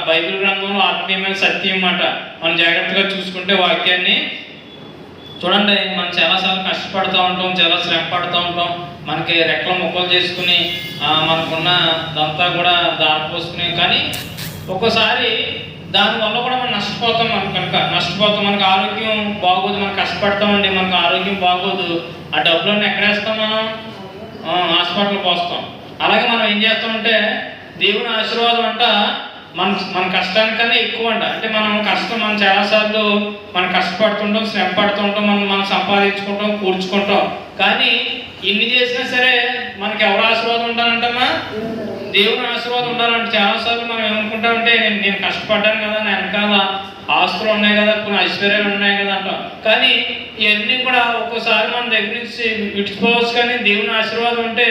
Bible గ్రంథంలో ఆత్మీయమైన సత్యం మాట మనం జాగ్రత్తగా చూసుకుంటే వాక్యాన్ని చూడండి. మనం చాలాసార్లు కష్టపడుతూ ఉంటాం, చాలా శ్రమ పడుతూ ఉంటాం, మనకి రెక్కల ముక్కలు చేసుకుని మనకున్న దంతా కూడా దారిపోసుకుని, కానీ ఒక్కోసారి దానివల్ల కూడా మనం నష్టపోతాం. మనకు ఆరోగ్యం బాగోదు, మనం కష్టపడతామండి, మనకు ఆరోగ్యం బాగోదు, ఆ డబ్బులన్నీ ఎక్కడేస్తాం, మనం హాస్పిటల్కి వస్తాం. అలాగే మనం ఏం చేస్తామంటే దేవుని ఆశీర్వాదం అంట మన కష్టానికన్నా ఎక్కువ అంట. అంటే మనం చాలాసార్లు మనం కష్టపడుతుంటాం, శ్రమ పడుతుంటాం, మనం సంపాదించుకుంటాం, కూర్చుకుంటాం, కానీ ఎన్ని చేసినా సరే మనకి ఎవరు ఆశీర్వాదం ఉండాలంటమ్మా? దేవుని ఆశీర్వాదం ఉండాలంటే చాలాసార్లు మనం ఏమనుకుంటామంటే నేను కష్టపడ్డాను కదా, నా వెనకాల ఆస్తులు ఉన్నాయి కదా, కొన్ని ఐశ్వర్యాలు ఉన్నాయి కదా అంటాం. కానీ ఇవన్నీ కూడా ఒక్కోసారి మన దగ్గర నుంచి విడిచిపోవచ్చు. కానీ దేవుని ఆశీర్వాదం ఉంటే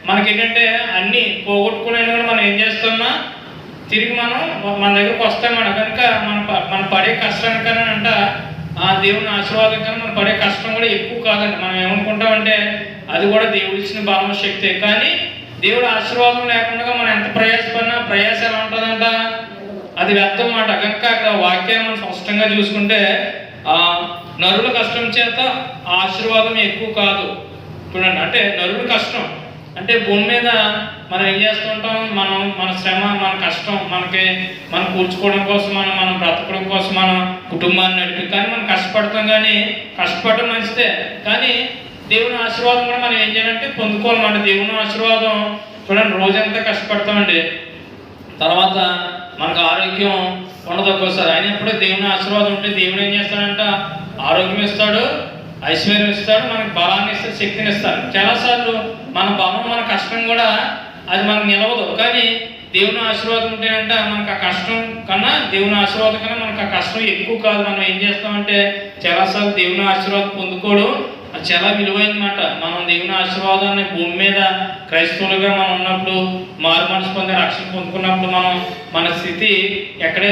మనకేంటంటే అన్నీ పోగొట్టుకునే కూడా మనం ఏం చేస్తామా, తిరిగి మన దగ్గరకు వస్తామట. కనుక మన పడే కష్టానికన్నా అంట దేవుని ఆశీర్వాదం కన్నా మనం పడే కష్టం కూడా ఎక్కువ కాదండి. మనం ఏమనుకుంటామంటే అది కూడా దేవుడు ఇచ్చిన బలం శక్తే, కానీ దేవుడు ఆశీర్వాదం లేకుండా మనం ఎంత ప్రయాసపడినా ప్రయాస ఎలా ఉంటుందంట, అది వ్యర్థం మాట. కనుక అక్కడ వాక్యాన్ని మనం స్పష్టంగా చూసుకుంటే నరుల కష్టం చేత ఆశీర్వాదం ఎక్కువ కాదు. చూడండి, అంటే నరుల కష్టం అంటే భూమి మీద మనం ఏం చేస్తుంటాం, మన శ్రమ, మన కష్టం, మనం కూర్చుకోవడం కోసం, మనం బ్రతకడం కోసం, మన కుటుంబాన్ని నడిపి, కానీ మనం కష్టపడతాం. కానీ కష్టపడటం మంచిదే, కానీ దేవుని ఆశీర్వాదం కూడా మనం ఏం చేయాలంటే పొందుకోవాలన్నమాట. దేవుని ఆశీర్వాదం చూడండి, రోజంతా కష్టపడతామండి, తర్వాత మనకు ఆరోగ్యం ఉండదు ఒక్కోసారి. అయినప్పుడు దేవుని ఆశీర్వాదం ఉంటే దేవుడు ఏం చేస్తాడంట, ఆరోగ్యం ఇస్తాడు, ఐశ్వర్యం ఇస్తాడు, మనకు బలాన్ని ఇస్తాడు, శక్తిని ఇస్తాడు. చాలాసార్లు మన బలం, మన కష్టం కూడా అది మనకు నిలవదు, కానీ దేవుని ఆశీర్వాదం ఉంటేనంట మనకు ఆ కష్టం కన్నా, దేవుని ఆశీర్వాదం కన్నా మనకు ఆ కష్టం ఎక్కువ కాదు. మనం ఏం చేస్తామంటే చాలాసార్లు దేవుని ఆశీర్వాదం పొందుకోవడం అది చాలా విలువైనమాట. మనం దేవుని ఆశీర్వాదాన్ని భూమి మీద క్రైస్తవులుగా మనం ఉన్నప్పుడు, మారు మనసు పొంది రక్షణ పొందుకున్నప్పుడు మన స్థితి ఎక్కడే